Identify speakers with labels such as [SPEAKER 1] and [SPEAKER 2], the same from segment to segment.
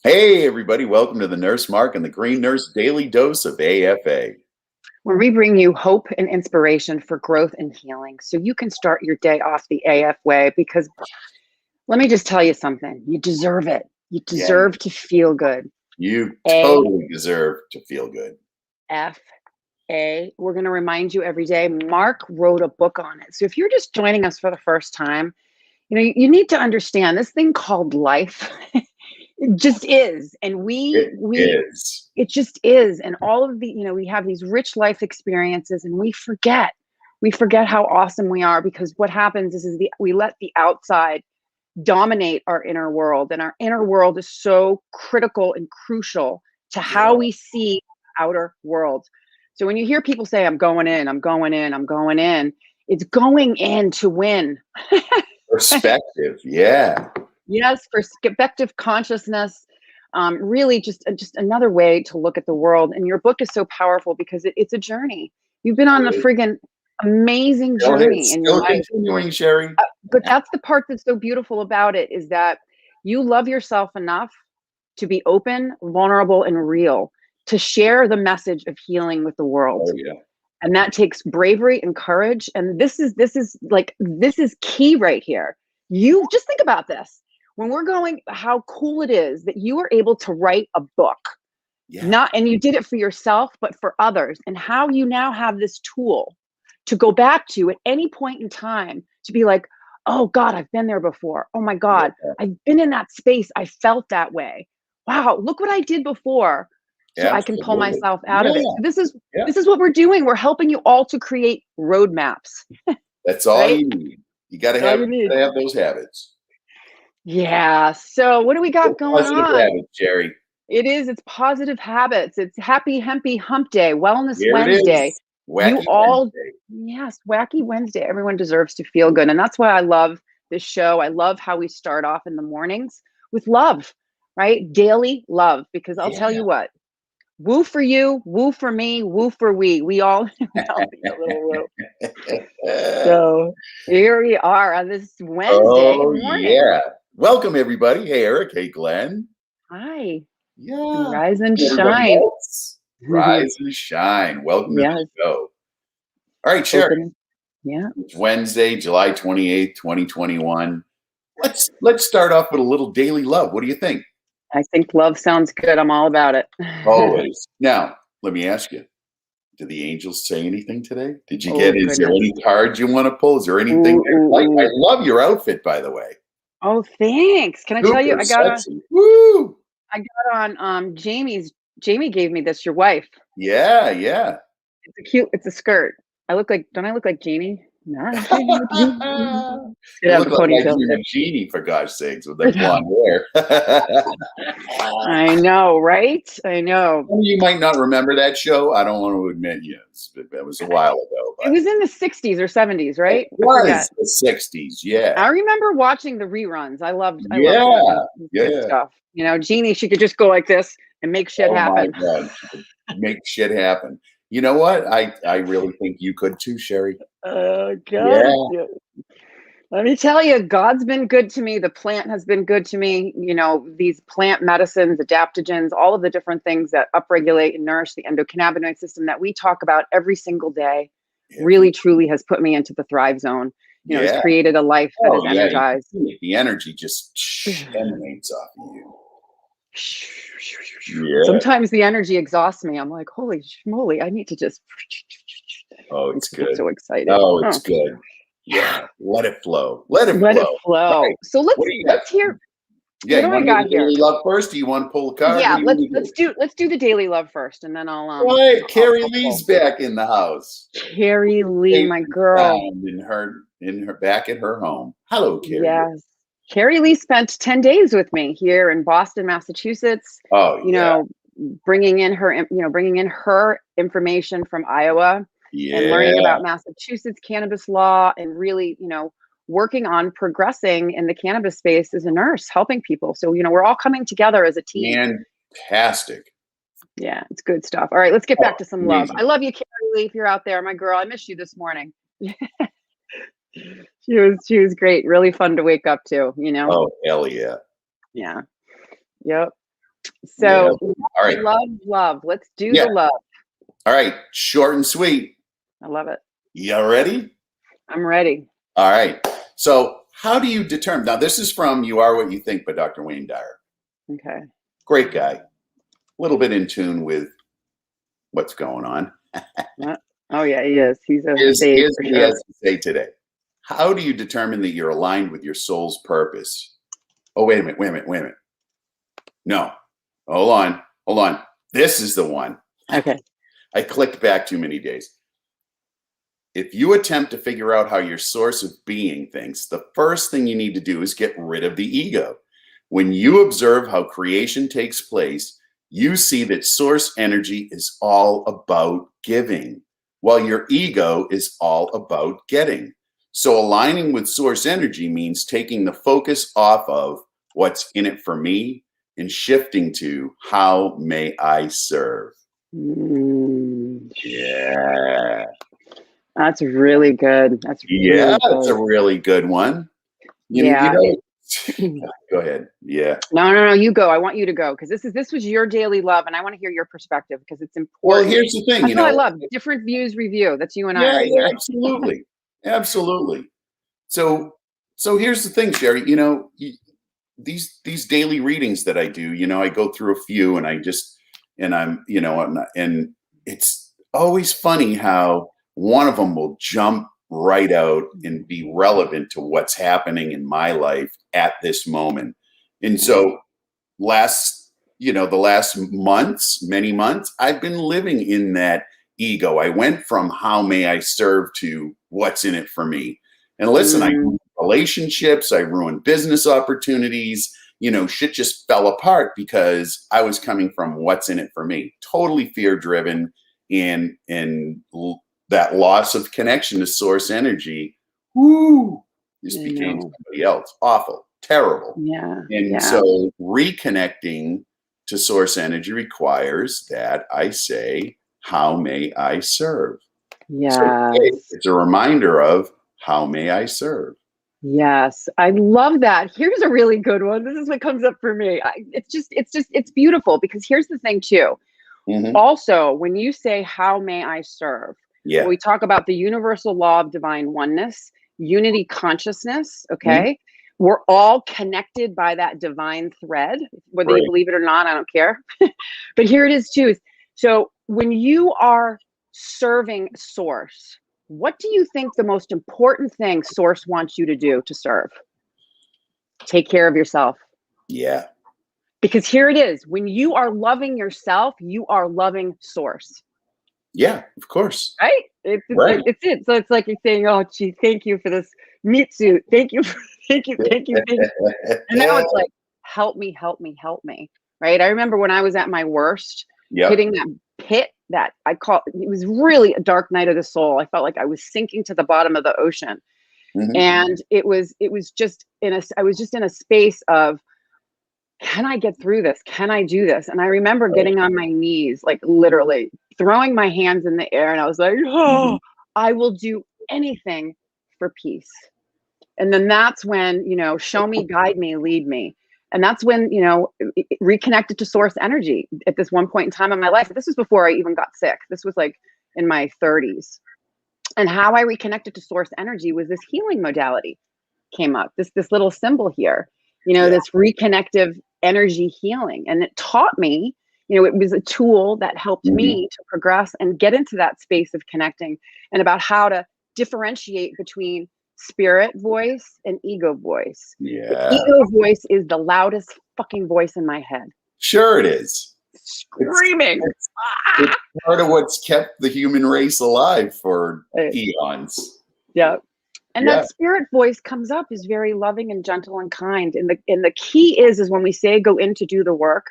[SPEAKER 1] Hey, everybody, welcome to the Nurse Mark and the Green Nurse Daily Dose of AFA.
[SPEAKER 2] Where we bring you hope and inspiration for growth and healing so you can start your day off the AF way. Because let me just tell you something, you deserve it. You
[SPEAKER 1] Yeah,
[SPEAKER 2] deserve to feel good.
[SPEAKER 1] you
[SPEAKER 2] AFA.
[SPEAKER 1] totally deserve to feel good.
[SPEAKER 2] We're going to remind you every day. Mark wrote a book on it. So if you're just joining us for the first time, you need to understand this thing called life. It just is. And
[SPEAKER 1] It
[SPEAKER 2] we
[SPEAKER 1] is.
[SPEAKER 2] it just is. And all of we have these rich life experiences and we forget how awesome we are, because what happens is we let the outside dominate our inner world, and our inner world is so critical and crucial to how
[SPEAKER 1] Yeah.
[SPEAKER 2] we see the outer world. So when you hear people say, I'm going in, I'm going in, I'm going in, it's going in to win.
[SPEAKER 1] Perspective. Yeah.
[SPEAKER 2] Yes, perspective consciousness, really just another way to look at the world. And your book is so powerful because it's a journey. You've been on a friggin' amazing
[SPEAKER 1] Still
[SPEAKER 2] journey
[SPEAKER 1] is.
[SPEAKER 2] in your
[SPEAKER 1] Still
[SPEAKER 2] life.
[SPEAKER 1] continuing, Sherry.
[SPEAKER 2] But that's the part that's so beautiful about it, is that you love yourself enough to be open, vulnerable, and real, to share the message of healing with the world.
[SPEAKER 1] Oh, yeah.
[SPEAKER 2] And that takes bravery and courage. And this is key right here. You just think about this. When we're going, how cool it is that you are able to write a book,
[SPEAKER 1] Yeah.
[SPEAKER 2] not, and you did it for yourself, but for others, and how you now have this tool to go back to at any point in time to be like, oh God, I've been there before. Oh my God,
[SPEAKER 1] Yeah.
[SPEAKER 2] I've been in that space. I felt that way. Wow, look what I did before. So I can pull
[SPEAKER 1] Absolutely.
[SPEAKER 2] myself out of
[SPEAKER 1] Yeah.
[SPEAKER 2] it. So this is
[SPEAKER 1] Yeah.
[SPEAKER 2] this is what we're doing. We're helping you all to create roadmaps,
[SPEAKER 1] That's all
[SPEAKER 2] right?
[SPEAKER 1] you need. You got to
[SPEAKER 2] That's all
[SPEAKER 1] have,
[SPEAKER 2] you need.
[SPEAKER 1] those habits.
[SPEAKER 2] Yeah. So what do we
[SPEAKER 1] Those
[SPEAKER 2] got going
[SPEAKER 1] positive
[SPEAKER 2] on?
[SPEAKER 1] habits, Sherry.
[SPEAKER 2] It's positive habits. It's happy Hempy Hump Day, Wellness
[SPEAKER 1] Here it
[SPEAKER 2] Wednesday.
[SPEAKER 1] is.
[SPEAKER 2] You
[SPEAKER 1] Wacky
[SPEAKER 2] all,
[SPEAKER 1] Wednesday.
[SPEAKER 2] yes, Wacky Wednesday. Everyone deserves to feel good. And that's why I love this show. I love how we start off in the mornings with love, right? Daily love. Because I'll tell
[SPEAKER 1] Yeah.
[SPEAKER 2] you what, woo for you, woo for me, woo for we all, we all need a little woo. So here we are on this Wednesday
[SPEAKER 1] Oh,
[SPEAKER 2] morning.
[SPEAKER 1] yeah. Welcome, everybody. Hey, Eric. Hey, Glenn.
[SPEAKER 2] Hi,
[SPEAKER 1] Yeah.
[SPEAKER 2] rise and
[SPEAKER 1] Everybody
[SPEAKER 2] shine.
[SPEAKER 1] else. Rise and shine. Welcome to
[SPEAKER 2] Yes,
[SPEAKER 1] the show. All right, Sherry.
[SPEAKER 2] open. Yeah.
[SPEAKER 1] It's Wednesday, July 28th, 2021. Let's start off with a little daily love. What do you think?
[SPEAKER 2] I think love sounds good. I'm all about it.
[SPEAKER 1] Always. Now, let me ask you. Did the angels say anything today? Did you
[SPEAKER 2] Oh,
[SPEAKER 1] get, is there
[SPEAKER 2] goodness.
[SPEAKER 1] any cards you want to pull? Is there anything
[SPEAKER 2] Ooh,
[SPEAKER 1] there?
[SPEAKER 2] ooh,
[SPEAKER 1] Like, I
[SPEAKER 2] ooh.
[SPEAKER 1] love your outfit, by the way.
[SPEAKER 2] Oh, thanks. Can I tell you,
[SPEAKER 1] Super sexy. Woo!
[SPEAKER 2] I got on Jamie gave me this, your wife.
[SPEAKER 1] Yeah, yeah.
[SPEAKER 2] It's a skirt. Don't I look like Jamie? Not Jamie. Should
[SPEAKER 1] You
[SPEAKER 2] have the
[SPEAKER 1] look like
[SPEAKER 2] ponytail
[SPEAKER 1] Nigerian
[SPEAKER 2] too.
[SPEAKER 1] genie, for gosh sakes, with that blonde hair.
[SPEAKER 2] I know, right? I know.
[SPEAKER 1] Some of you might not remember that show. I don't want to admit yes, but that was a while ago.
[SPEAKER 2] It
[SPEAKER 1] But
[SPEAKER 2] was in the 60s or 70s,
[SPEAKER 1] it
[SPEAKER 2] right? I
[SPEAKER 1] was
[SPEAKER 2] forget.
[SPEAKER 1] the 60s. Yeah.
[SPEAKER 2] I remember watching the reruns. I loved it.
[SPEAKER 1] Yeah.
[SPEAKER 2] It was good
[SPEAKER 1] Yeah.
[SPEAKER 2] stuff. Jeannie, she could just go like this and make shit
[SPEAKER 1] Oh my
[SPEAKER 2] happen.
[SPEAKER 1] God. She could make shit happen. You know what? I really think you could too, Sherry.
[SPEAKER 2] Oh God.
[SPEAKER 1] Yeah.
[SPEAKER 2] Yeah. Let me tell you, God's been good to me. The plant has been good to me. These plant medicines, adaptogens, all of the different things that upregulate and nourish the endocannabinoid system that we talk about every single day
[SPEAKER 1] Every
[SPEAKER 2] really truly has put me into the thrive zone. Has
[SPEAKER 1] yeah.
[SPEAKER 2] created a life that
[SPEAKER 1] Oh
[SPEAKER 2] is
[SPEAKER 1] yeah. You can
[SPEAKER 2] energized.
[SPEAKER 1] see it. The energy just emanates off of you. Yeah.
[SPEAKER 2] Sometimes the energy exhausts me. I'm like, holy schmoly, I need to just
[SPEAKER 1] Oh, it's
[SPEAKER 2] makes me get
[SPEAKER 1] good.
[SPEAKER 2] so excited.
[SPEAKER 1] Oh, it's
[SPEAKER 2] Oh,
[SPEAKER 1] good. Yeah. Let it flow. Let it
[SPEAKER 2] let
[SPEAKER 1] flow.
[SPEAKER 2] it
[SPEAKER 1] All
[SPEAKER 2] flow.
[SPEAKER 1] right.
[SPEAKER 2] So
[SPEAKER 1] What
[SPEAKER 2] let's
[SPEAKER 1] do you got?
[SPEAKER 2] let's hear
[SPEAKER 1] Yeah,
[SPEAKER 2] what do
[SPEAKER 1] you
[SPEAKER 2] I
[SPEAKER 1] want to do
[SPEAKER 2] got
[SPEAKER 1] the
[SPEAKER 2] here?
[SPEAKER 1] daily love first? Do you want to pull a card? What
[SPEAKER 2] Yeah,
[SPEAKER 1] do you
[SPEAKER 2] let's
[SPEAKER 1] want to do?
[SPEAKER 2] let's do the daily love first, and then I'll
[SPEAKER 1] All right, Carrie
[SPEAKER 2] I'll
[SPEAKER 1] Lee's
[SPEAKER 2] pull.
[SPEAKER 1] back in the house.
[SPEAKER 2] Carrie Lee,
[SPEAKER 1] Safe
[SPEAKER 2] my
[SPEAKER 1] and
[SPEAKER 2] girl.
[SPEAKER 1] sound in her back at her home. Hello, Carrie Lee.
[SPEAKER 2] Yes. Carrie Lee spent 10 days with me here in Boston, Massachusetts,
[SPEAKER 1] Oh
[SPEAKER 2] you
[SPEAKER 1] yeah,
[SPEAKER 2] know, bringing in her information from Iowa and learning
[SPEAKER 1] yeah,
[SPEAKER 2] about Massachusetts cannabis law and really, working on progressing in the cannabis space as a nurse, helping people. So, we're all coming together as a team.
[SPEAKER 1] fantastic.
[SPEAKER 2] Yeah, it's good stuff. All right, let's get
[SPEAKER 1] Oh,
[SPEAKER 2] back to some love. I
[SPEAKER 1] amazing.
[SPEAKER 2] love you, Carrie Lee, if you're out there, my girl. I miss you this morning. She was great. Really fun to wake up to.
[SPEAKER 1] Oh hell yeah.
[SPEAKER 2] Yeah. Yep.
[SPEAKER 1] Yeah.
[SPEAKER 2] So
[SPEAKER 1] All right.
[SPEAKER 2] love, love. Let's do
[SPEAKER 1] Yeah.
[SPEAKER 2] the love.
[SPEAKER 1] All right. Short and sweet.
[SPEAKER 2] I love it.
[SPEAKER 1] You ready?
[SPEAKER 2] I'm ready.
[SPEAKER 1] All right. So, how do you determine? Now, this is from You Are What You Think by Dr. Wayne Dyer.
[SPEAKER 2] Okay.
[SPEAKER 1] Great guy. A little bit in tune with what's going on.
[SPEAKER 2] Oh yeah, he is. He's a sage
[SPEAKER 1] Here's
[SPEAKER 2] for
[SPEAKER 1] what he
[SPEAKER 2] sure.
[SPEAKER 1] has to say today. How do you determine that you're aligned with your soul's purpose? Oh, wait a minute. Wait a minute. Wait a minute. No. Hold on. Hold on. This is the one.
[SPEAKER 2] Okay.
[SPEAKER 1] I clicked back too many days. If you attempt to figure out how your source of being thinks, the first thing you need to do is get rid of the ego. When you observe how creation takes place, you see that source energy is all about giving, while your ego is all about getting. So aligning with source energy means taking the focus off of what's in it for me and shifting to how may I serve. Yeah.
[SPEAKER 2] That's really good. That's
[SPEAKER 1] Yeah,
[SPEAKER 2] really
[SPEAKER 1] that's a
[SPEAKER 2] good.
[SPEAKER 1] really good one. You
[SPEAKER 2] Yeah.
[SPEAKER 1] know, go ahead. Yeah.
[SPEAKER 2] No. You go. I want you to go because this was your daily love, and I want to hear your perspective because it's
[SPEAKER 1] Well,
[SPEAKER 2] important.
[SPEAKER 1] here's the thing,
[SPEAKER 2] That's what I love. Different views review. That's you and I
[SPEAKER 1] yeah,
[SPEAKER 2] right
[SPEAKER 1] yeah,
[SPEAKER 2] here.
[SPEAKER 1] absolutely. Absolutely. So here's the thing, Sherry, these daily readings that I do, I go through a few and and it's always funny how one of them will jump right out and be relevant to what's happening in my life at this moment. And so the last many months, I've been living in that ego. I went from how may I serve to what's in it for me. And listen, I ruined relationships, I ruined business opportunities, shit just fell apart because I was coming from what's in it for me. Totally fear driven that loss of connection to source energy. Whoo, just became somebody else. Awful, terrible.
[SPEAKER 2] Yeah.
[SPEAKER 1] And so reconnecting to source energy requires that I say, how may I serve? So today,
[SPEAKER 2] Yes.
[SPEAKER 1] it's a reminder of how may I serve?
[SPEAKER 2] Yes, I love that. Here's a really good one. This is what comes up for me. It's beautiful because here's the thing too.
[SPEAKER 1] Mm-hmm.
[SPEAKER 2] Also, when you say, how may I serve?
[SPEAKER 1] Yeah.
[SPEAKER 2] When we talk about the universal law of divine oneness, unity consciousness, okay?
[SPEAKER 1] Mm-hmm.
[SPEAKER 2] We're all connected by that divine thread, whether you believe it or not, I don't care. But here it is too. So when you are serving source, what do you think the most important thing source wants you to do to serve? Take care of yourself.
[SPEAKER 1] Yeah.
[SPEAKER 2] Because here it is. When you are loving yourself, you are loving source.
[SPEAKER 1] Yeah, of course.
[SPEAKER 2] Right? It's it. So it's like you're saying, oh, gee, thank you for this meat suit. Thank you. Thank you. And now it's like, help me, help me, help me. Right? I remember when I was at my worst, hitting that pit that it was really a dark night of the soul. I felt like I was sinking to the bottom of the ocean.
[SPEAKER 1] Mm-hmm.
[SPEAKER 2] And I was just in a space of, can I get through this? Can I do this? And I remember getting on my knees, like literally throwing my hands in the air. And I was like, oh, I will do anything for peace. And then that's when, show me, guide me, lead me. And that's when, reconnected to source energy at this one point in time in my life. This was before I even got sick. This was like in my 30s. And how I reconnected to source energy was this healing modality came up, this little symbol here, this reconnective energy healing. And it taught me, it was a tool that helped me to progress and get into that space of connecting and about how to differentiate between spirit voice and ego voice.
[SPEAKER 1] Yeah.
[SPEAKER 2] The ego voice is the loudest fucking voice in my head.
[SPEAKER 1] Sure it is.
[SPEAKER 2] Screaming.
[SPEAKER 1] It's part of what's kept the human race alive for eons.
[SPEAKER 2] Yeah. And that spirit voice comes up is very loving and gentle and kind. And the key is when we say go in to do the work,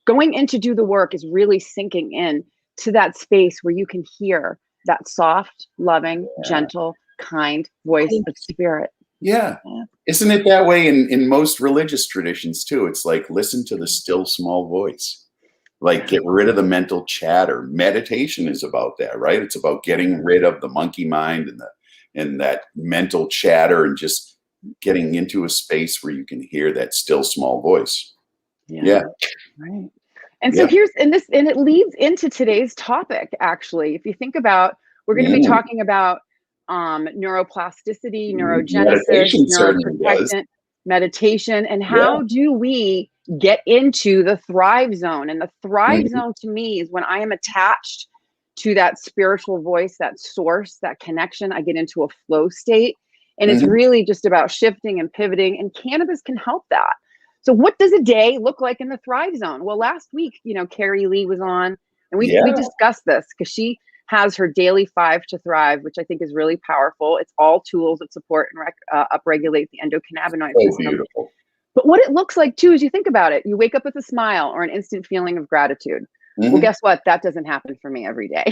[SPEAKER 2] going in to do the work is really sinking in to that space where you can hear that soft, loving, gentle, kind voice of spirit.
[SPEAKER 1] Yeah. Isn't it that way in most religious traditions too? It's like, listen to the still small voice. Like, get rid of the mental chatter. Meditation is about that, right? It's about getting rid of the monkey mind and that mental chatter and just getting into a space where you can hear that still small voice. Yeah.
[SPEAKER 2] Right. And so and it leads into today's topic, actually. If you think about, we're going to be talking about neuroplasticity, neurogenesis,
[SPEAKER 1] Meditation certainly does.
[SPEAKER 2] neuroprotectant, meditation, and how do we get into the thrive zone? And the thrive zone to me is when I am attached to that spiritual voice, that source, that connection. I get into a flow state, and it's really just about shifting and pivoting, and cannabis can help that. So what does a day look like in the thrive zone? Well, last week, Carrie Lee was on, and we discussed this because she has her daily 5 to thrive, which I think is really powerful. It's all tools that support and upregulate the endocannabinoid system.
[SPEAKER 1] Beautiful.
[SPEAKER 2] But what it looks like too, is you think about it, you wake up with a smile or an instant feeling of gratitude. Well, guess what? That doesn't happen for me every day.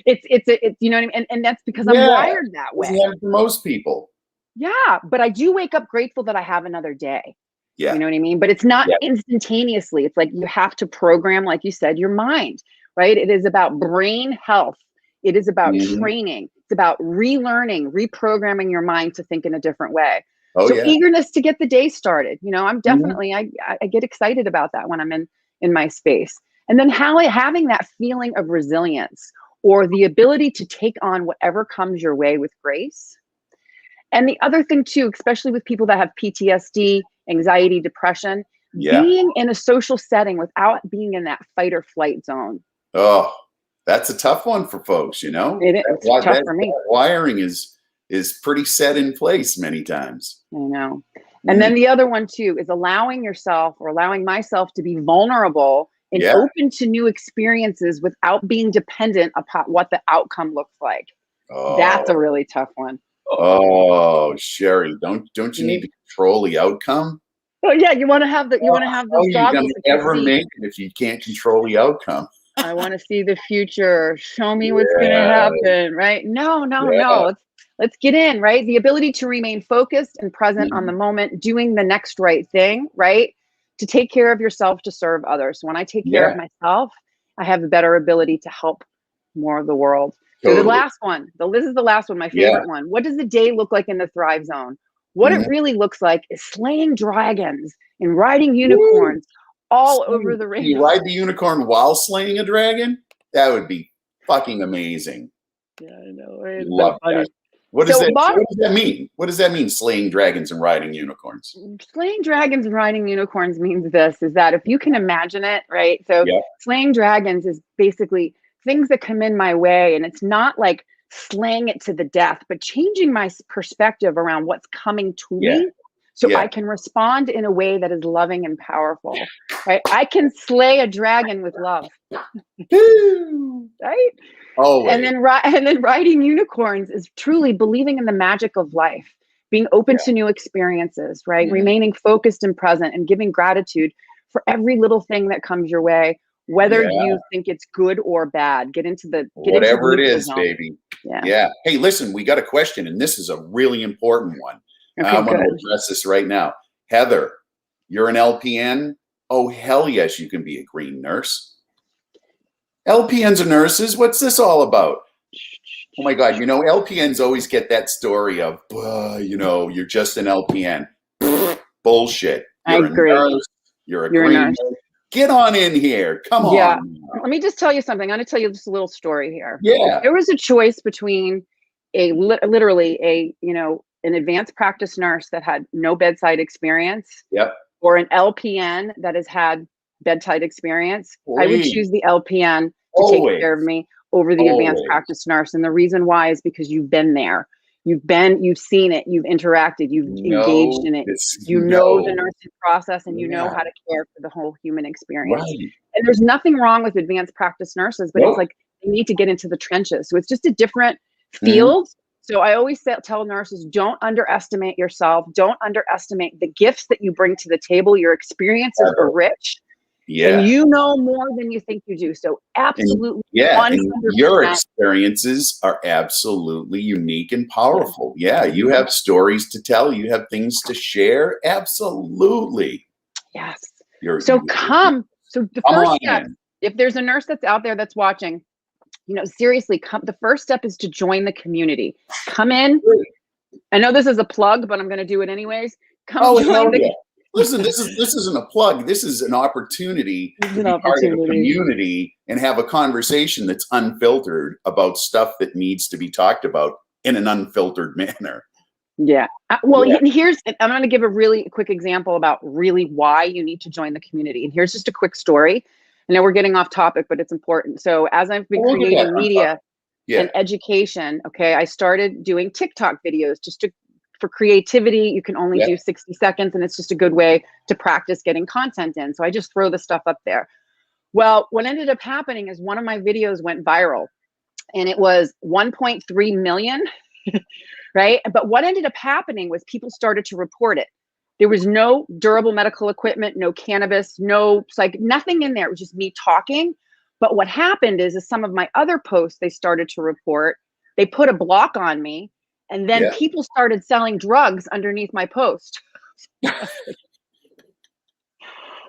[SPEAKER 2] it's you know what I mean? And that's because I'm wired that way.
[SPEAKER 1] For most people.
[SPEAKER 2] Yeah. But I do wake up grateful that I have another day.
[SPEAKER 1] Yeah.
[SPEAKER 2] You know what I mean? But it's not instantaneously. It's like you have to program, like you said, your mind, right? It is about brain health. It is about training. It's about relearning, reprogramming your mind to think in a different way. Eagerness to get the day started. I'm definitely, I get excited about that when I'm in my space. And then having that feeling of resilience, or the ability to take on whatever comes your way with grace. And the other thing too, especially with people that have PTSD, anxiety, depression, being in a social setting without being in that fight or flight zone.
[SPEAKER 1] Oh, that's a tough one for folks,
[SPEAKER 2] It is. It's tough for me.
[SPEAKER 1] That wiring is pretty set in place many times.
[SPEAKER 2] I know. And then the other one too is allowing yourself, or allowing myself, to be vulnerable and open to new experiences without being dependent upon what the outcome looks like. That's a really tough one.
[SPEAKER 1] Oh, Sherry, don't you need to control the outcome?
[SPEAKER 2] Oh yeah, you want to have the goggles.
[SPEAKER 1] How are you going to ever make it if you can't control the outcome?
[SPEAKER 2] I want to see the future. Show me what's going to happen, right? No. Let's get in, right? The ability to remain focused and present on the moment, doing the next right thing, right? To take care of yourself, to serve others. So when I take care of myself, I have a better ability to help more of the world. So the last one, this is the last one, my favorite one. What does the day look like in the thrive zone? What it really looks like is slaying dragons and riding unicorns all over the rainbow.
[SPEAKER 1] You ride the unicorn while slaying a dragon? That would be fucking amazing.
[SPEAKER 2] Yeah, I know.
[SPEAKER 1] Love that. What does that mean? What does that mean, slaying dragons and riding unicorns?
[SPEAKER 2] Slaying dragons and riding unicorns means this, is that if you can imagine it, right? So slaying dragons is basically things that come in my way, and it's not like slaying it to the death, but changing my perspective around what's coming to me, so I can respond in a way that is loving and powerful, right? I can slay a dragon with love, right?
[SPEAKER 1] Always.
[SPEAKER 2] And then riding unicorns is truly believing in the magic of life, being open to new experiences, right? Remaining focused and present, and giving gratitude for every little thing that comes your way, whether you think it's good or bad. Get into
[SPEAKER 1] whatever it is,
[SPEAKER 2] zone.
[SPEAKER 1] Baby. Yeah. Hey, listen, we got a question, and this is a really important one. I want to address this right now. Heather, you're an LPN? Oh, hell yes, you can be a green nurse. LPNs are nurses. What's this all about? Oh my God, LPNs always get that story of, you're just an LPN. Bullshit.
[SPEAKER 2] I agree.
[SPEAKER 1] You're a green nurse. Get on in here. Come on.
[SPEAKER 2] Yeah. Let me just tell you something. I'm going to tell you this little story here.
[SPEAKER 1] Yeah.
[SPEAKER 2] There was a choice between an advanced practice nurse that had no bedside experience, or an LPN that has had bedside experience. I would choose the LPN to take care of me over the advanced practice nurse. And the reason why is because you've been there. You've seen it, you've interacted, you've engaged in it. You know the nursing process, and you know how to care for the whole human experience. Right. And there's nothing wrong with advanced practice nurses, but it's like they need to get into the trenches. So it's just a different field. So I always tell nurses, don't underestimate yourself. Don't underestimate the gifts that you bring to the table. Your experiences are rich. And you know more than you think you do. So absolutely.
[SPEAKER 1] And your experiences are absolutely unique and powerful. You have stories to tell. You have things to share. Absolutely.
[SPEAKER 2] Yes. So the first step, if there's a nurse that's out there that's watching, seriously, the first step is to join the community. Come in. I know this is a plug, but I'm going to do it anyways. Come
[SPEAKER 1] Listen, this isn't a plug. This is an opportunity
[SPEAKER 2] It's
[SPEAKER 1] to
[SPEAKER 2] an
[SPEAKER 1] be part of a
[SPEAKER 2] opportunity.
[SPEAKER 1] community and have a conversation that's unfiltered about stuff that needs to be talked about in an unfiltered manner.
[SPEAKER 2] Yeah. Well,
[SPEAKER 1] Yeah.
[SPEAKER 2] I'm going to give a really quick example about really why you need to join the community. And here's just a quick story. I know we're getting off topic, but it's important. So as I've been
[SPEAKER 1] We'll get back
[SPEAKER 2] creating
[SPEAKER 1] on
[SPEAKER 2] media
[SPEAKER 1] topic. Yeah.
[SPEAKER 2] and education, okay, I started doing TikTok videos for creativity. You can only
[SPEAKER 1] Yeah.
[SPEAKER 2] do 60 seconds, and it's just a good way to practice getting content in. So I just throw the stuff up there. Well, what ended up happening is one of my videos went viral, and it was 1.3 million. Right? But what ended up happening was people started to report it. There was no durable medical equipment, no cannabis, no nothing in there. It was just me talking. But what happened is some of my other posts they started to report. They put a block on me, and then
[SPEAKER 1] Yeah.
[SPEAKER 2] people started selling drugs underneath my post.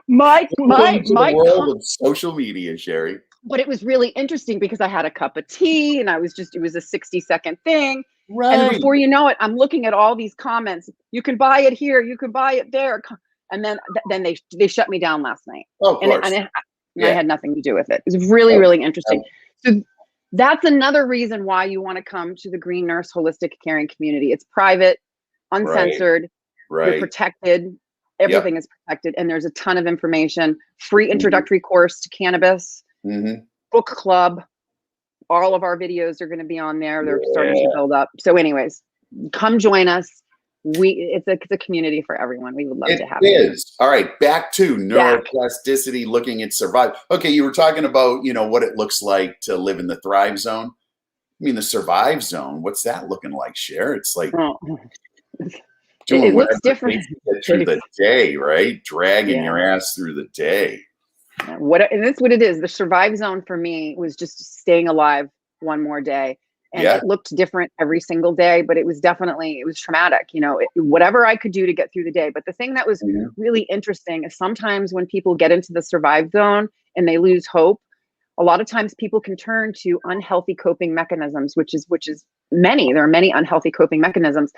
[SPEAKER 1] Welcome to the world of social media, Sherry.
[SPEAKER 2] But it was really interesting because I had a cup of tea and it was a 60-second thing.
[SPEAKER 1] Right.
[SPEAKER 2] And before you know it, I'm looking at all these comments. You can buy it here. You can buy it there. And then they shut me down last night.
[SPEAKER 1] Oh, of course.
[SPEAKER 2] And I had nothing to do with it. It was really, really interesting. So that's another reason why you want to come to the Green Nurse Holistic Caring Community. It's private, uncensored,
[SPEAKER 1] Right.
[SPEAKER 2] you're protected. Everything is protected. And there's a ton of information, free introductory course to cannabis, book club. All of our videos are going to be on there. They're starting to build up. So anyways, come join us. It's a community for everyone. We would love to have you.
[SPEAKER 1] It is. All right. Back to neuroplasticity, looking at survival. Okay. You were talking about, what it looks like to live in the thrive zone. I mean, the survive zone, what's that looking like, Cher? It's like doing
[SPEAKER 2] it looks different.
[SPEAKER 1] To get through the day, right? Dragging your ass through the day.
[SPEAKER 2] And that's what it is. The survive zone for me was just staying alive one more day. And it looked different every single day, but it was traumatic, whatever I could do to get through the day. But the thing that was really interesting is sometimes when people get into the survive zone and they lose hope, a lot of times people can turn to unhealthy coping mechanisms, which is there are many unhealthy coping mechanisms.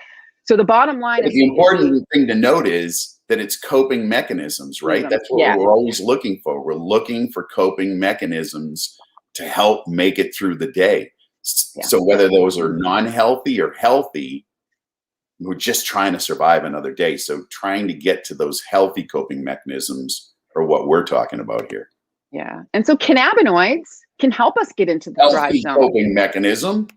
[SPEAKER 2] So the bottom line is
[SPEAKER 1] the important thing to note is that it's coping mechanisms, right? That's what we're always looking for. We're looking for coping mechanisms to help make it through the day. So whether those are non-healthy or healthy, we're just trying to survive another day. So trying to get to those healthy coping mechanisms are what we're talking about here.
[SPEAKER 2] Yeah. And so cannabinoids can help us get into the thrive zone.
[SPEAKER 1] Coping mechanism.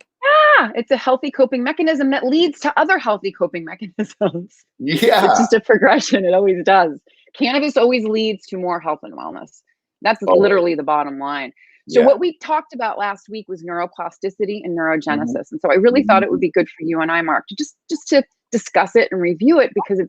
[SPEAKER 2] Yeah, it's a healthy coping mechanism that leads to other healthy coping mechanisms.
[SPEAKER 1] Yeah.
[SPEAKER 2] It's just a progression. It always does. Cannabis always leads to more health and wellness. That's literally the bottom line. So what we talked about last week was neuroplasticity and neurogenesis. And so I really thought it would be good for you and I, Mark, to just to discuss it and review it because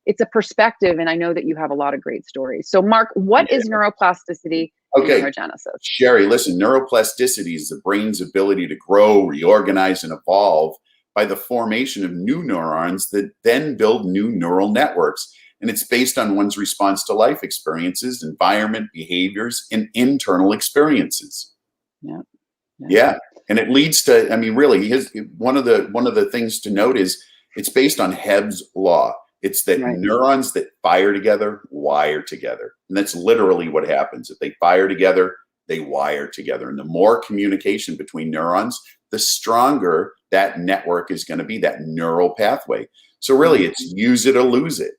[SPEAKER 2] it's a perspective. And I know that you have a lot of great stories. So Mark, what is neuroplasticity and neurogenesis?
[SPEAKER 1] Sherry, listen, neuroplasticity is the brain's ability to grow, reorganize, and evolve by the formation of new neurons that then build new neural networks. And it's based on one's response to life experiences, environment, behaviors, and internal experiences. Yeah. And it leads to, really, one of the things to note is it's based on Hebb's law. It's that neurons that fire together wire together. And that's literally what happens. If they fire together, they wire together. And the more communication between neurons, the stronger that network is going to be, that neural pathway. So really, it's use it or lose it.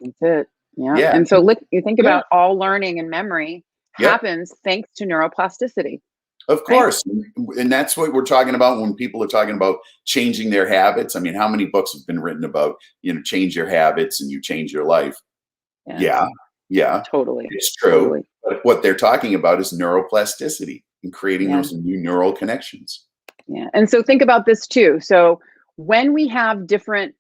[SPEAKER 2] That's it. Yeah. And so you think about all learning and memory happens thanks to neuroplasticity.
[SPEAKER 1] Of course. Right? And that's what we're talking about when people are talking about changing their habits. I mean, how many books have been written about, change your habits and you change your life? Yeah.
[SPEAKER 2] Totally.
[SPEAKER 1] It's true. Totally. But what they're talking about is neuroplasticity and creating those new neural connections.
[SPEAKER 2] Yeah. And so think about this too. So when we have different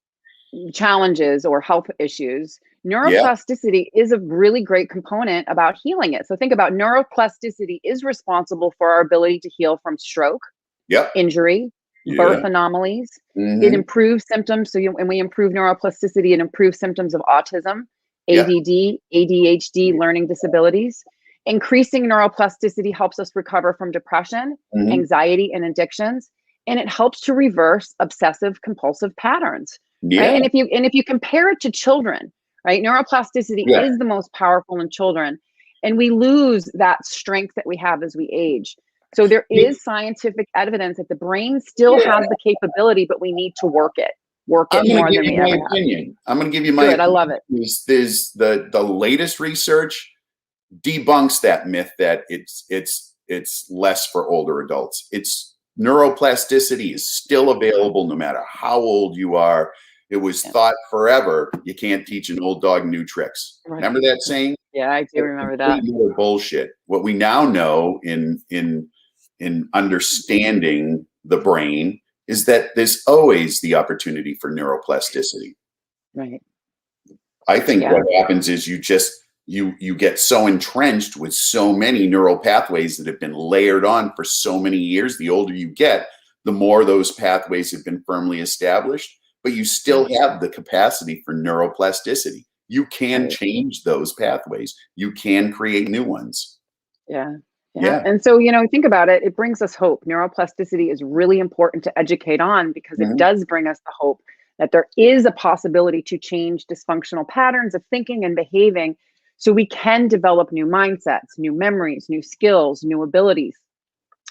[SPEAKER 2] challenges or health issues, neuroplasticity is a really great component about healing it. So think about neuroplasticity is responsible for our ability to heal from stroke, injury, birth anomalies. It improves symptoms. So when we improve neuroplasticity, it improves symptoms of autism, ADD, ADHD, learning disabilities. Increasing neuroplasticity helps us recover from depression, anxiety, and addictions. And it helps to reverse obsessive compulsive patterns. Right? And if you compare it to children, right? Neuroplasticity
[SPEAKER 1] Yeah.
[SPEAKER 2] is the most powerful in children, and we lose that strength that we have as we age. So there is scientific evidence that the brain still
[SPEAKER 1] Yeah.
[SPEAKER 2] has the capability, but we need to work it
[SPEAKER 1] I'm going
[SPEAKER 2] more
[SPEAKER 1] to give
[SPEAKER 2] than we
[SPEAKER 1] you my
[SPEAKER 2] ever have.
[SPEAKER 1] opinion. I'm going to give you my
[SPEAKER 2] Good, I love
[SPEAKER 1] opinion.
[SPEAKER 2] it.
[SPEAKER 1] There's the latest research debunks that myth that it's less for older adults. It's neuroplasticity is still available no matter how old you are. It was thought forever you can't teach an old dog new tricks.
[SPEAKER 2] Right.
[SPEAKER 1] Remember that saying?
[SPEAKER 2] Yeah, I do remember that.
[SPEAKER 1] Complete bullshit. What we now know in understanding the brain is that there's always the opportunity for neuroplasticity.
[SPEAKER 2] Right.
[SPEAKER 1] I think what happens is you get so entrenched with so many neural pathways that have been layered on for so many years. The older you get, the more those pathways have been firmly established, but you still have the capacity for neuroplasticity. You can change those pathways. You can create new ones.
[SPEAKER 2] Yeah. And so, think about it. It brings us hope. Neuroplasticity is really important to educate on because it does bring us the hope that there is a possibility to change dysfunctional patterns of thinking and behaving so we can develop new mindsets, new memories, new skills, new abilities,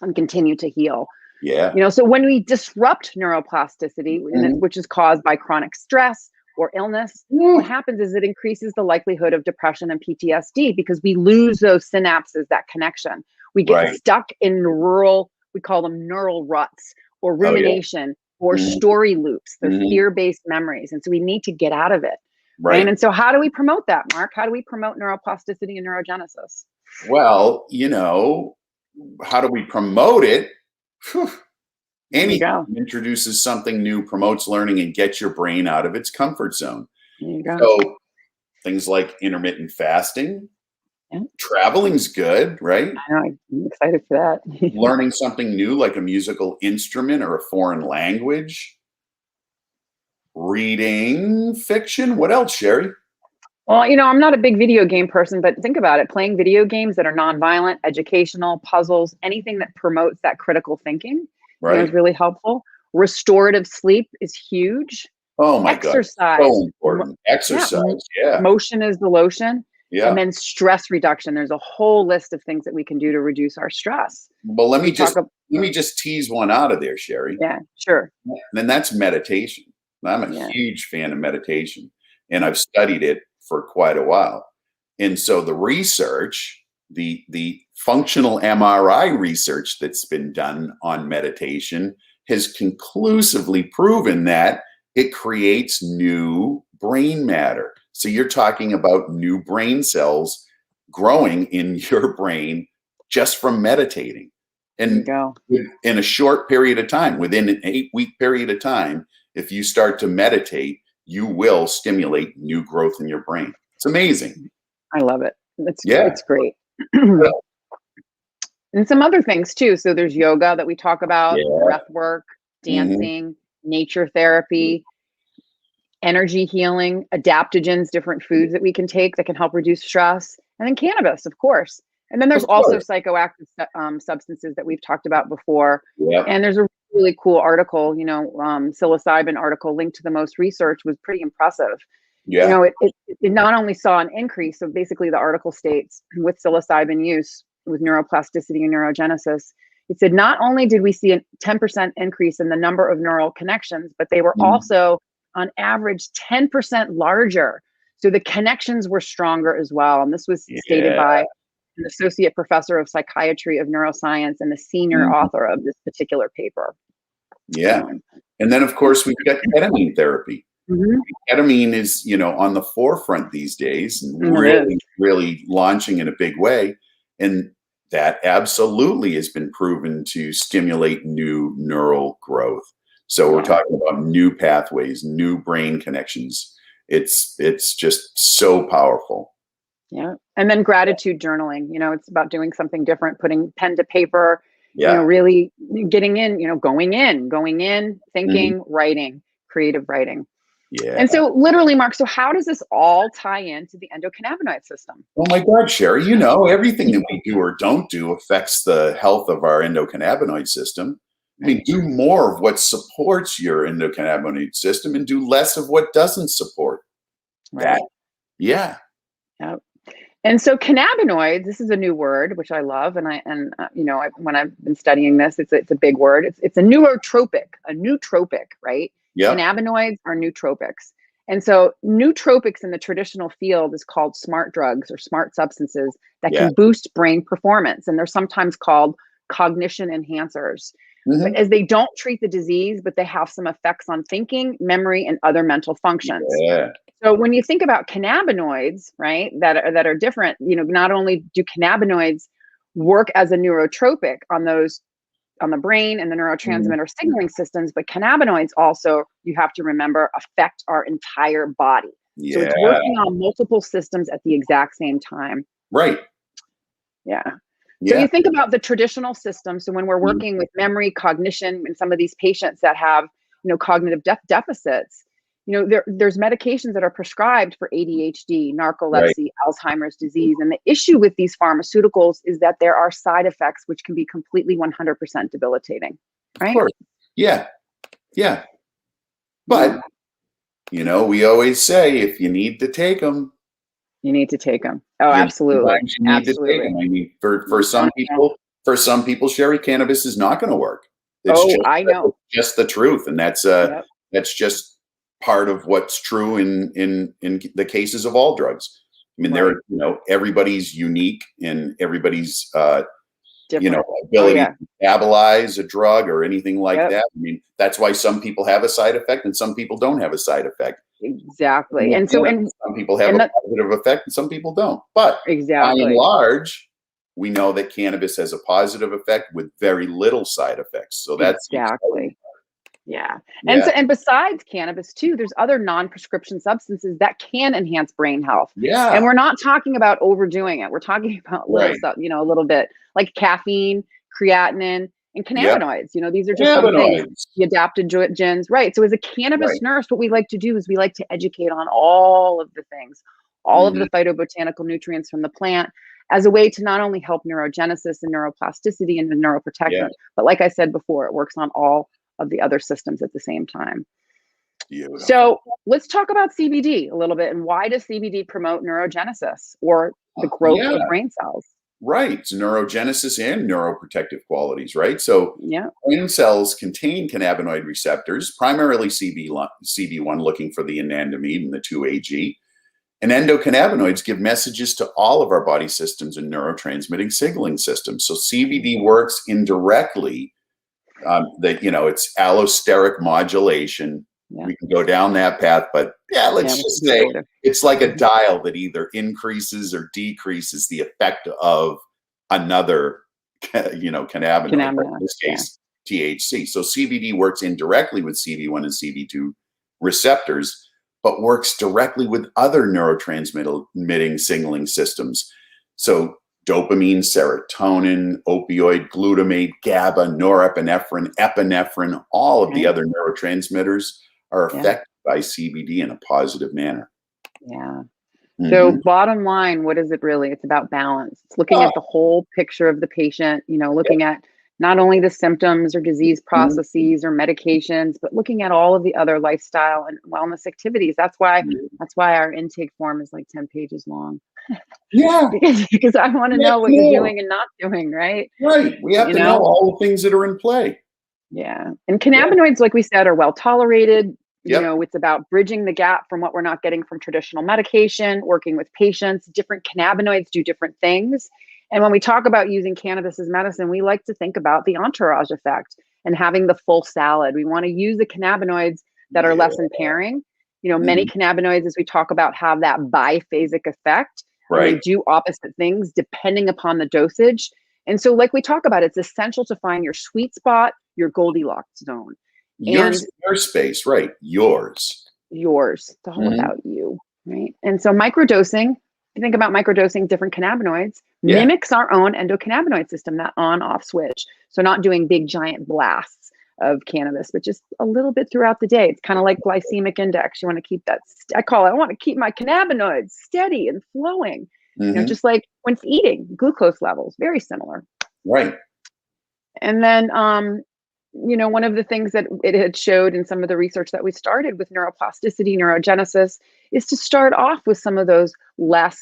[SPEAKER 2] and continue to heal.
[SPEAKER 1] Yeah.
[SPEAKER 2] So when we disrupt neuroplasticity, which is caused by chronic stress or illness, what happens is it increases the likelihood of depression and PTSD because we lose those synapses, that connection. We get stuck in we call them neural ruts or rumination or story loops, those fear-based memories. And so we need to get out of it. Right. And so how do we promote that, Mark? How do we promote neuroplasticity and neurogenesis?
[SPEAKER 1] Well, how do we promote it? Anything introduces something new, promotes learning, and gets your brain out of its comfort zone. So things like intermittent fasting, traveling's good, right?
[SPEAKER 2] I know, I'm excited for that.
[SPEAKER 1] Learning something new like a musical instrument or a foreign language. Reading fiction. What else, Sherry?
[SPEAKER 2] Well, I'm not a big video game person, but think about it. Playing video games that are nonviolent, educational, puzzles, anything that promotes that critical thinking is really helpful. Restorative sleep is huge.
[SPEAKER 1] Oh my
[SPEAKER 2] Exercise.
[SPEAKER 1] God. So important. Exercise. Yeah.
[SPEAKER 2] Motion is the lotion.
[SPEAKER 1] Yeah.
[SPEAKER 2] And then stress reduction. There's a whole list of things that we can do to reduce our stress.
[SPEAKER 1] Well, let me just tease one out of there, Sherry.
[SPEAKER 2] Yeah, sure.
[SPEAKER 1] And that's meditation. I'm a huge fan of meditation, and I've studied it for quite a while. And so the research, the functional MRI research that's been done on meditation has conclusively proven that it creates new brain matter. So you're talking about new brain cells growing in your brain just from meditating. And in a short period of time, within an 8-week period of time, if you start to meditate, you will stimulate new growth in your brain. It's amazing.
[SPEAKER 2] I love it. It's great. And some other things too. So there's yoga that we talk about, breath work, dancing, nature therapy, energy healing, adaptogens, different foods that we can take that can help reduce stress, and then cannabis, of course. And then there's also psychoactive substances that we've talked about before. And there's a really cool article, psilocybin article linked to the most research was pretty impressive. It not only saw an increase. So basically the article states with psilocybin use with neuroplasticity and neurogenesis, it said not only did we see a 10% increase in the number of neural connections, but they were also on average 10% larger. So the connections were stronger as well. And this was stated by an associate professor of psychiatry of neuroscience and the senior author of this particular paper.
[SPEAKER 1] And then, of course, we've got ketamine therapy. Ketamine is, on the forefront these days and really launching in a big way. And that absolutely has been proven to stimulate new neural growth. So we're talking about new pathways, new brain connections. It's just so powerful.
[SPEAKER 2] Yeah. And then gratitude journaling, it's about doing something different, putting pen to paper, really getting in, going in, thinking, writing, creative writing. And so literally, Mark, so how does this all tie into the endocannabinoid system?
[SPEAKER 1] Oh my God, Sherry, everything that we do or don't do affects the health of our endocannabinoid system. I mean, do more of what supports your endocannabinoid system and do less of what doesn't support that. Yeah.
[SPEAKER 2] Yep. And so cannabinoids, this is a new word, which I love. And when I've been studying this, it's a big word. It's a nootropic, right?
[SPEAKER 1] Yep.
[SPEAKER 2] Cannabinoids are nootropics. And so nootropics in the traditional field is called smart drugs or smart substances that
[SPEAKER 1] Yeah.
[SPEAKER 2] can boost brain performance. And they're sometimes called cognition enhancers. But
[SPEAKER 1] Hmm.
[SPEAKER 2] as they don't treat the disease, but they have some effects on thinking, memory, and other mental functions.
[SPEAKER 1] Yeah.
[SPEAKER 2] So when you think about cannabinoids, right, that are different, not only do cannabinoids work as a neurotropic on the brain and the
[SPEAKER 1] Mhm.
[SPEAKER 2] neurotransmitter signaling systems, but cannabinoids also, you have to remember, affect our entire body. So
[SPEAKER 1] Yeah.
[SPEAKER 2] it's working on multiple systems at the exact same time.
[SPEAKER 1] Right.
[SPEAKER 2] Yeah. So
[SPEAKER 1] Yeah.
[SPEAKER 2] you think about the traditional system. So when we're
[SPEAKER 1] Mhm.
[SPEAKER 2] working with memory, cognition, and some of these patients that have, cognitive deficits, there's medications that are prescribed for ADHD,
[SPEAKER 1] Right.
[SPEAKER 2] narcolepsy, Alzheimer's disease. And the issue with these pharmaceuticals is that there are side effects which can be completely 100% debilitating,
[SPEAKER 1] Of
[SPEAKER 2] right?
[SPEAKER 1] course. Yeah. Yeah.
[SPEAKER 2] Yeah.
[SPEAKER 1] But, we always say if you need to take them,
[SPEAKER 2] You need to take them. Oh, absolutely.
[SPEAKER 1] sometimes you need to take
[SPEAKER 2] Absolutely.
[SPEAKER 1] them. I mean,
[SPEAKER 2] Yeah.
[SPEAKER 1] for some people, Sherry, cannabis is not going to work. It's
[SPEAKER 2] Oh,
[SPEAKER 1] just
[SPEAKER 2] I know.
[SPEAKER 1] just the truth, and
[SPEAKER 2] Yep.
[SPEAKER 1] that's just part of what's true in the cases of all drugs. I mean,
[SPEAKER 2] Right.
[SPEAKER 1] everybody's unique, and everybody's
[SPEAKER 2] Different. Oh,
[SPEAKER 1] ability
[SPEAKER 2] yeah.
[SPEAKER 1] to metabolize a drug or anything like
[SPEAKER 2] Yep.
[SPEAKER 1] that. I mean, that's why some people have a side effect and some people don't have a side effect.
[SPEAKER 2] Exactly. And so,
[SPEAKER 1] Yeah,
[SPEAKER 2] and,
[SPEAKER 1] some people have
[SPEAKER 2] and
[SPEAKER 1] a
[SPEAKER 2] that,
[SPEAKER 1] positive effect and some people don't. But by and
[SPEAKER 2] exactly.
[SPEAKER 1] large, we know that cannabis has a positive effect with very little side effects. So that's the exciting
[SPEAKER 2] Exactly. Yeah. And
[SPEAKER 1] Yeah.
[SPEAKER 2] so, and besides cannabis too, there's other non-prescription substances that can enhance brain health. And
[SPEAKER 1] Yeah.
[SPEAKER 2] we're not talking about overdoing it. We're talking about little
[SPEAKER 1] Right.
[SPEAKER 2] stuff, a little bit like caffeine, creatinine, and
[SPEAKER 1] Yep.
[SPEAKER 2] cannabinoids. These are just some things.
[SPEAKER 1] Cannabinoids.
[SPEAKER 2] The adaptogens, right? So as a
[SPEAKER 1] Right.
[SPEAKER 2] cannabis nurse, what we like to do is we like to educate on all of the things, all of
[SPEAKER 1] Mhm.
[SPEAKER 2] the phytobotanical nutrients from the plant as a way to not only help neurogenesis and neuroplasticity and the
[SPEAKER 1] Yeah.
[SPEAKER 2] neuroprotection, but like I said before, it works on all of the other systems at the same time.
[SPEAKER 1] Beautiful.
[SPEAKER 2] So let's talk about CBD a little bit and why does CBD promote neurogenesis or the growth
[SPEAKER 1] Yeah.
[SPEAKER 2] of brain cells?
[SPEAKER 1] Right. It's neurogenesis and neuroprotective qualities, right? So
[SPEAKER 2] Yeah,
[SPEAKER 1] brain cells contain cannabinoid receptors, primarily CB1 looking for the anandamide and the 2-AG. And endocannabinoids give messages to all of our body systems and neurotransmitting signaling systems. So CBD works indirectly. It's allosteric modulation.
[SPEAKER 2] yeah,
[SPEAKER 1] We can go down that path, but yeah,
[SPEAKER 2] yeah.
[SPEAKER 1] let's
[SPEAKER 2] We
[SPEAKER 1] just
[SPEAKER 2] can
[SPEAKER 1] say
[SPEAKER 2] go later.
[SPEAKER 1] it's like a
[SPEAKER 2] Mhm.
[SPEAKER 1] dial that either increases or decreases the effect of another, cannabinoid, or in
[SPEAKER 2] Cannabinoid.
[SPEAKER 1] this
[SPEAKER 2] Yeah,
[SPEAKER 1] case, THC. So CBD works indirectly with CB1 and CB2 receptors, but works directly with other neurotransmitting signaling systems. So dopamine, serotonin, opioid, glutamate, GABA, norepinephrine, epinephrine, all of the
[SPEAKER 2] right.
[SPEAKER 1] other neurotransmitters are
[SPEAKER 2] Yeah,
[SPEAKER 1] affected by CBD in a positive manner.
[SPEAKER 2] yeah. So
[SPEAKER 1] Hmm.
[SPEAKER 2] bottom line, what is it really? It's about balance. It's looking
[SPEAKER 1] Oh,
[SPEAKER 2] at the whole picture of the patient,
[SPEAKER 1] yeah.
[SPEAKER 2] looking at not only the symptoms or disease
[SPEAKER 1] Mhm.
[SPEAKER 2] processes or medications, but looking at all of the other lifestyle and wellness activities. That's why our intake form is like 10 pages long.
[SPEAKER 1] Yeah,
[SPEAKER 2] Because I want to
[SPEAKER 1] we have
[SPEAKER 2] know
[SPEAKER 1] to
[SPEAKER 2] what you're
[SPEAKER 1] know.
[SPEAKER 2] doing and not doing, right?
[SPEAKER 1] Right. We have
[SPEAKER 2] You
[SPEAKER 1] to know
[SPEAKER 2] know?
[SPEAKER 1] all the things that are in play.
[SPEAKER 2] Yeah. And
[SPEAKER 1] Yeah.
[SPEAKER 2] cannabinoids, like we said, are well tolerated.
[SPEAKER 1] Yep.
[SPEAKER 2] It's about bridging the gap from what we're not getting from traditional medication, working with patients. Different cannabinoids do different things. And when we talk about using cannabis as medicine, we like to think about the entourage effect and having the full salad. We want to use the cannabinoids that are
[SPEAKER 1] Yeah.
[SPEAKER 2] less impairing. Many
[SPEAKER 1] Mhm.
[SPEAKER 2] cannabinoids, as we talk about, have that biphasic effect and they
[SPEAKER 1] Right.
[SPEAKER 2] do opposite things depending upon the dosage. And so, like we talk about, it's essential to find your sweet spot, your Goldilocks zone,
[SPEAKER 1] Your
[SPEAKER 2] and
[SPEAKER 1] your space, right? Yours.
[SPEAKER 2] yours. It's all
[SPEAKER 1] Mhm.
[SPEAKER 2] about you, right? And so, microdosing, if you think about microdosing different cannabinoids,
[SPEAKER 1] Yeah.
[SPEAKER 2] mimics our own endocannabinoid system, that on off switch. So, not doing big giant blasts of cannabis, but just a little bit throughout the day. It's kind of like glycemic index. You want to keep that, I want to keep my cannabinoids steady and flowing.
[SPEAKER 1] Mhm.
[SPEAKER 2] Just like when eating, glucose levels, very similar.
[SPEAKER 1] Right.
[SPEAKER 2] And then one of the things that it had showed in some of the research that we started with neuroplasticity, neurogenesis, is to start off with some of those less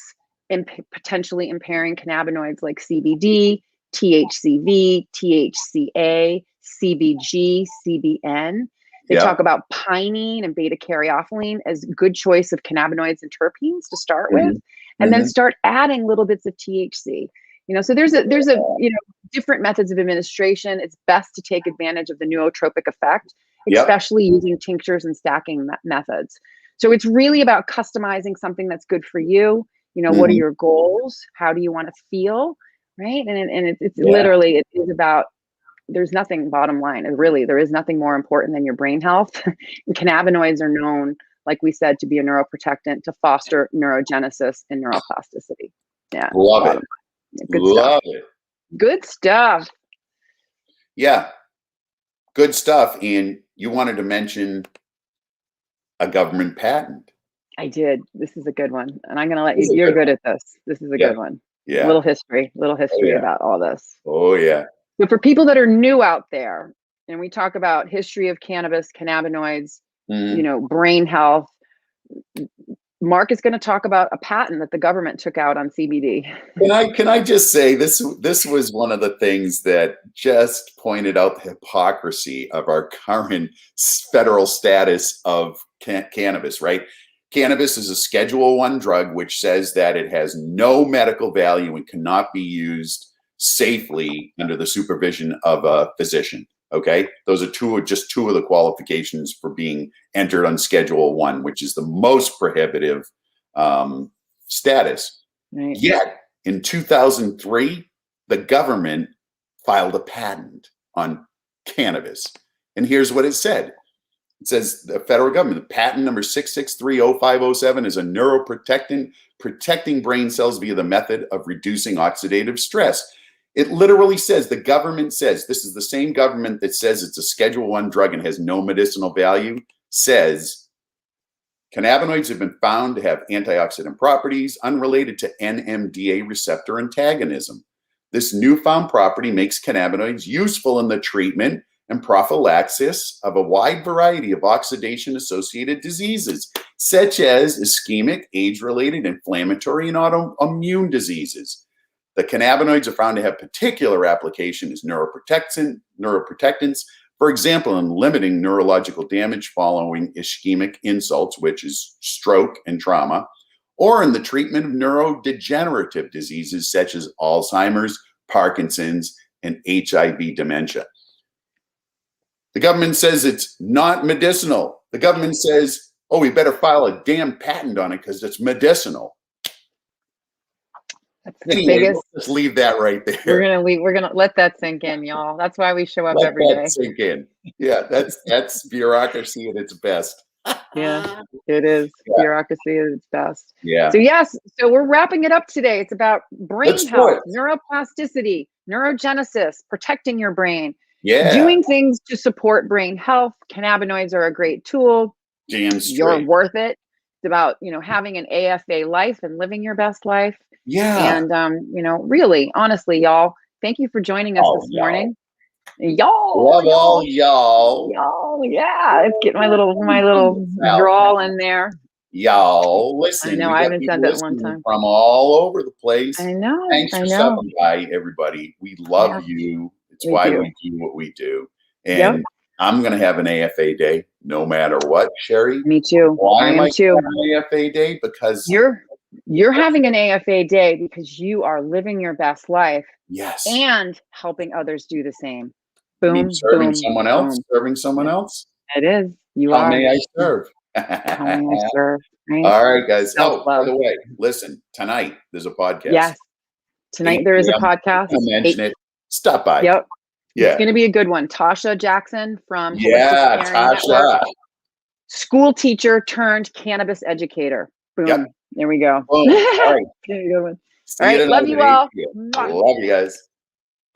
[SPEAKER 2] potentially impairing cannabinoids like CBD, THCV, THCA, CBG, CBN. They talk about pinene and beta caryophyllene as a good choice of cannabinoids and terpenes to start with, and then start adding little bits of THC. So there's a different methods of administration. It's best to take advantage of the nootropic effect, especially using tinctures and stacking methods. So it's really about customizing something that's good for you. What are your goals? How do you want to feel? Right. And it's literally, it is about, there's nothing, bottom line, really, there is nothing more important than your brain health. And cannabinoids are known, like we said, to be a neuroprotectant, to foster neurogenesis and neuroplasticity. Yeah.
[SPEAKER 1] Love it.
[SPEAKER 2] Good
[SPEAKER 1] Love
[SPEAKER 2] stuff.
[SPEAKER 1] it.
[SPEAKER 2] Good stuff.
[SPEAKER 1] Yeah. Good stuff. And you wanted to mention a government patent.
[SPEAKER 2] I did. This is a good one. And I'm going to let you, you're good at this. This is a good one.
[SPEAKER 1] Yeah.
[SPEAKER 2] Little history about all this.
[SPEAKER 1] Oh, yeah.
[SPEAKER 2] So for people that are new out there, and we talk about history of cannabis, cannabinoids, brain health, Mark is going to talk about a patent that the government took out on CBD.
[SPEAKER 1] Can I just say this was one of the things that just pointed out the hypocrisy of our current federal status of cannabis, right? Cannabis is a Schedule I drug, which says that it has no medical value and cannot be used safely under the supervision of a physician. Okay, those are just two of the qualifications for being entered on Schedule I, which is the most prohibitive status.
[SPEAKER 2] Right.
[SPEAKER 1] Yet in 2003, the government filed a patent on cannabis, and here's what it said. It says the federal government, patent number 6630507 is a neuroprotectant protecting brain cells via the method of reducing oxidative stress. It literally says, the government says, this is the same government that says it's a Schedule I drug and has no medicinal value, says cannabinoids have been found to have antioxidant properties unrelated to NMDA receptor antagonism. This newfound property makes cannabinoids useful in the treatment and prophylaxis of a wide variety of oxidation-associated diseases, such as ischemic, age-related, inflammatory, and autoimmune diseases. The cannabinoids are found to have particular application as neuroprotectants, for example, in limiting neurological damage following ischemic insults, which is stroke and trauma, or in the treatment of neurodegenerative diseases such as Alzheimer's, Parkinson's, and HIV dementia. The government says it's not medicinal. The government says, oh, we better file a damn patent on it because it's medicinal.
[SPEAKER 2] That's the biggest.
[SPEAKER 1] Let's leave that right there.
[SPEAKER 2] We're gonna let that sink in, y'all. That's why we show up every day.
[SPEAKER 1] Sink in. Yeah, that's bureaucracy at its best.
[SPEAKER 2] Yeah, it is. Yeah. Bureaucracy at its best.
[SPEAKER 1] Yeah.
[SPEAKER 2] So yes, so we're wrapping it up today. It's about brain health, neuroplasticity, neurogenesis, protecting your brain.
[SPEAKER 1] Yeah.
[SPEAKER 2] Doing things to support brain health. Cannabinoids are a great tool.
[SPEAKER 1] Damn straight.
[SPEAKER 2] You're worth it. It's about, having an AFA life and living your best life.
[SPEAKER 1] Yeah.
[SPEAKER 2] And, really, honestly, y'all, thank you for joining us this morning. Y'all.
[SPEAKER 1] Love all y'all.
[SPEAKER 2] Y'all, yeah. Let's get my little drawl in there.
[SPEAKER 1] Y'all, listen.
[SPEAKER 2] I know, I haven't said that one time.
[SPEAKER 1] From all over the place.
[SPEAKER 2] I know.
[SPEAKER 1] Thanks for stopping by, everybody. We love you. It's why we do what we do. And I'm going to have an AFA day no matter what, Sherry.
[SPEAKER 2] Me too.
[SPEAKER 1] Why am I
[SPEAKER 2] too.
[SPEAKER 1] having an AFA day? Because
[SPEAKER 2] you're having an AFA day because you are living your best life.
[SPEAKER 1] Yes.
[SPEAKER 2] And helping others do the same. Boom.
[SPEAKER 1] Serving someone else. Serving someone else.
[SPEAKER 2] It is.
[SPEAKER 1] How may I serve?
[SPEAKER 2] How may I serve? Right?
[SPEAKER 1] All right, guys. Oh, by the way, listen, tonight there's a podcast.
[SPEAKER 2] Yes. Tonight there is a podcast.
[SPEAKER 1] I'll mention it. Stop by.
[SPEAKER 2] Yep.
[SPEAKER 1] Yeah.
[SPEAKER 2] It's going to be a good one. Tasha Jackson from
[SPEAKER 1] Tasha.
[SPEAKER 2] Network. School teacher turned cannabis educator. Boom. Yep. There we go.
[SPEAKER 1] Boom. All right.
[SPEAKER 2] Good one. All right. Love you all.
[SPEAKER 1] Love you guys.